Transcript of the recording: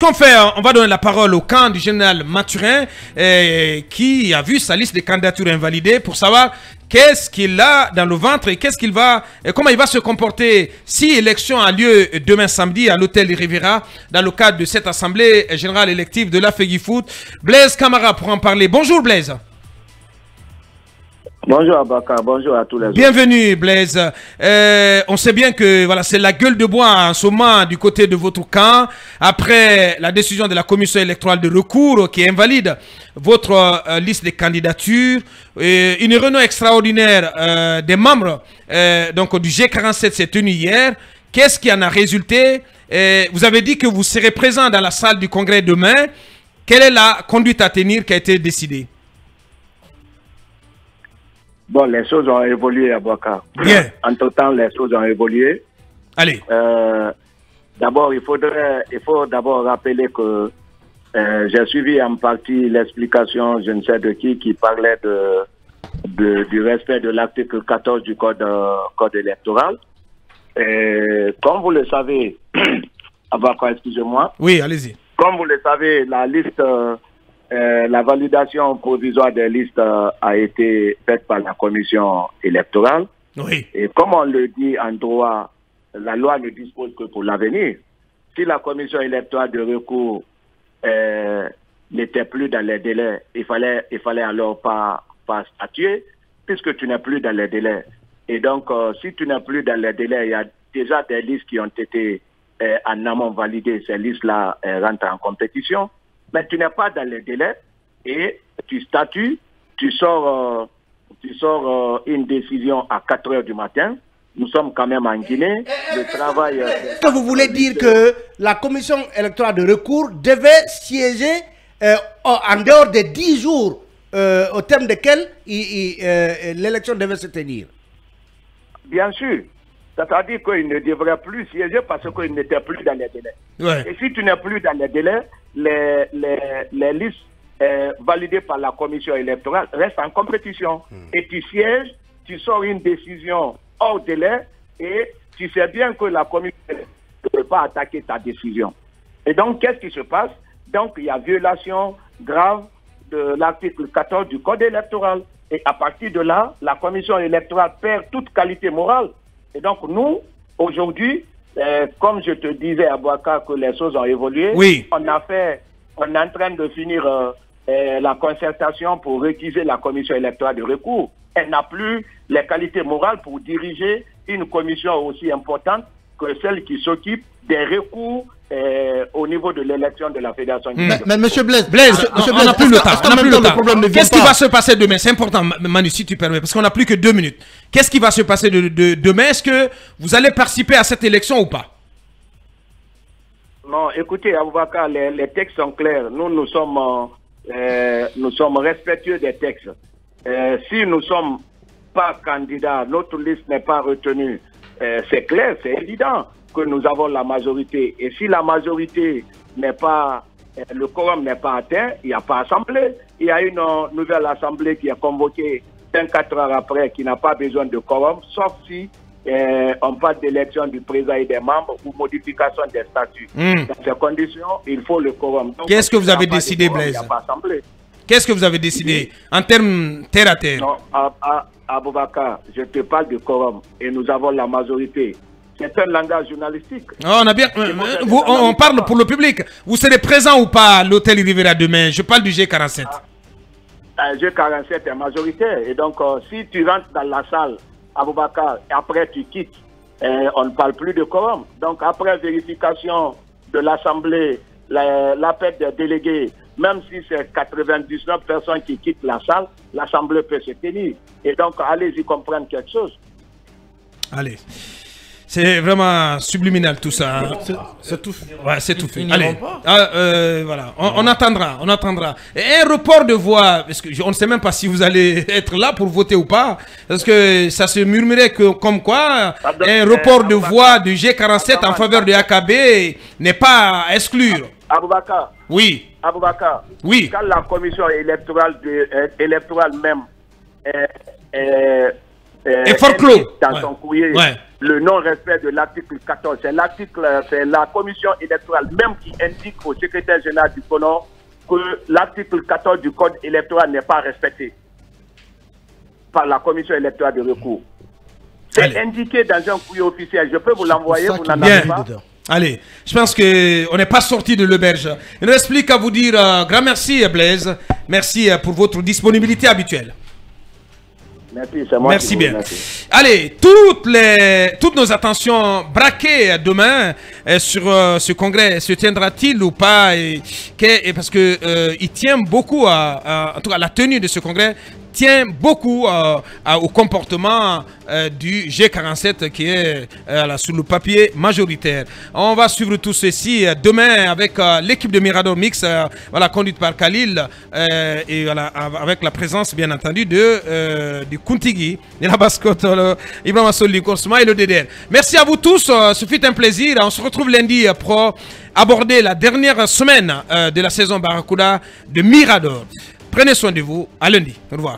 qu'on fait, on va donner la parole au camp du général Mathurin qui a vu sa liste de candidatures invalidée pour savoir qu'est-ce qu'il a dans le ventre et qu'est-ce qu'il va, comment il va se comporter si l'élection a lieu demain samedi à l'hôtel Rivera dans le cadre de cette assemblée générale élective de la FEGIFOOT. Blaise Camara pour en parler. Bonjour Blaise. Bonjour Abaka, bonjour à tous les autres. Bienvenue Blaise. On sait bien que voilà, c'est la gueule de bois en ce moment du côté de votre camp, après la décision de la commission électorale de recours qui invalide votre liste de candidatures. Une réunion extraordinaire des membres donc, du G47 s'est tenue hier. Qu'est-ce qui en a résulté? Vous avez dit que vous serez présent dans la salle du congrès demain. Quelle est la conduite à tenir qui a été décidée? Bon, les choses ont évolué à Boaka. Bien. Entre-temps, les choses ont évolué. Allez. D'abord, il faut d'abord rappeler que j'ai suivi en partie l'explication, je ne sais de qui parlait du respect de l'article 14 du code électoral. Et comme vous le savez, Abaka, excusez-moi. Oui, allez-y. Comme vous le savez, la liste... la validation provisoire des listes a été faite par la commission électorale. Oui. Et comme on le dit en droit, la loi ne dispose que pour l'avenir. Si la commission électorale de recours n'était plus dans les délais, il fallait alors pas statuer, puisque tu n'es plus dans les délais. Et donc, si tu n'es plus dans les délais, il y a déjà des listes qui ont été en amont validées. Ces listes-là rentrent en compétition. Mais tu n'es pas dans les délais et tu statues, tu sors une décision à 4 h du matin. Nous sommes quand même en Guinée. Le travail... Est-ce que vous voulez dire que la commission électorale de recours devait siéger en dehors des 10 jours au terme desquels l'élection devait se tenir? Bien sûr. C'est-à-dire qu'il ne devrait plus siéger parce qu'il n'était plus dans les délais. Ouais. Et si tu n'es plus dans les délais, les listes validées par la commission électorale restent en compétition. Et tu sièges, tu sors une décision hors délai et tu sais bien que la commission ne peut pas attaquer ta décision. Et donc, qu'est-ce qui se passe? Donc, il y a violation grave de l'article 14 du code électoral. Et à partir de là, la commission électorale perd toute qualité morale. Et donc, nous, aujourd'hui, comme je te disais à Boaka que les choses ont évolué, oui. on est en train de finir la concertation pour réquiser la commission électorale de recours. Elle n'a plus les qualités morales pour diriger une commission aussi importante que celle qui s'occupe des recours au niveau de l'élection de la Fédération. Mais monsieur Blaise, on n'a plus le temps. Qu'est-ce qui va se passer demain? C'est important, Manu, si tu permets, parce qu'on n'a plus que 2 minutes. Qu'est-ce qui va se passer demain? Est-ce que vous allez participer à cette élection ou pas? Non, écoutez, Aboubakar, les textes sont clairs. Nous sommes respectueux des textes. Si nous ne sommes pas candidats, notre liste n'est pas retenue, c'est clair, c'est évident que nous avons la majorité. Et si la majorité n'est pas, le quorum n'est pas atteint, il n'y a pas assemblée. Il y a une nouvelle assemblée qui est convoquée 24 heures après, qui n'a pas besoin de quorum, sauf si on parle d'élection du président et des membres ou modification des statuts. Dans ces conditions, il faut le quorum. Qu'est-ce que vous avez décidé, Blaise? Qu'est-ce que vous avez décidé en termes terre à terre? Non, Aboubakar, je te parle de quorum et nous avons la majorité. C'est un langage journalistique. Oh, on a bien. On parle pour le public. Vous serez présent ou pas à l'hôtel Rivera demain? Je parle du G47. G47 est majoritaire. Et donc, si tu rentres dans la salle, Aboubakar, et après tu quittes, on ne parle plus de quorum. Donc, après vérification de l'Assemblée, l'appel des délégués, même si c'est 99 personnes qui quittent la salle, l'Assemblée peut se tenir. Et donc, allez-y comprendre quelque chose. Allez. C'est vraiment subliminal tout ça. C'est tout. Ouais, c'est tout fait. Allez. Voilà. On attendra. On attendra. Et un report de voix, parce que on ne sait même pas si vous allez être là pour voter ou pas. Parce que ça se murmurait que, comme quoi, un report de voix du G47 en faveur de AKB n'est pas à exclure. Aboubakar. Oui. Aboubakar. Oui. Quand la commission électorale même Et forclos dans son courrier le non-respect de l'article 14. C'est la commission électorale même qui indique au secrétaire général du CONOR que l'article 14 du code électoral n'est pas respecté par la commission électorale de recours. C'est indiqué dans un courrier officiel. Je peux vous l'envoyer, vous n'en avez pas. Allez, je pense qu'on n'est pas sorti de l'auberge. Il ne reste plus qu'à vous dire grand merci, Blaise. Merci pour votre disponibilité habituelle. Merci, c'est moi. Merci bien. Allez, toutes nos attentions braquées demain sur ce congrès. Se tiendra-t-il ou pas parce que il tient beaucoup en tout cas, la tenue de ce congrès tient beaucoup au comportement du G47 qui est sur le papier majoritaire. On va suivre tout ceci demain avec l'équipe de Mirador Mix, voilà, conduite par Khalil, et voilà, avec la présence bien entendu du Kuntigi, de la Bascotte, Ibrahim Assoli, Korsma et le DDR. Merci à vous tous, ce fut un plaisir. On se retrouve lundi pour aborder la dernière semaine de la saison Barracuda de Mirador. Prenez soin de vous, à lundi, au revoir.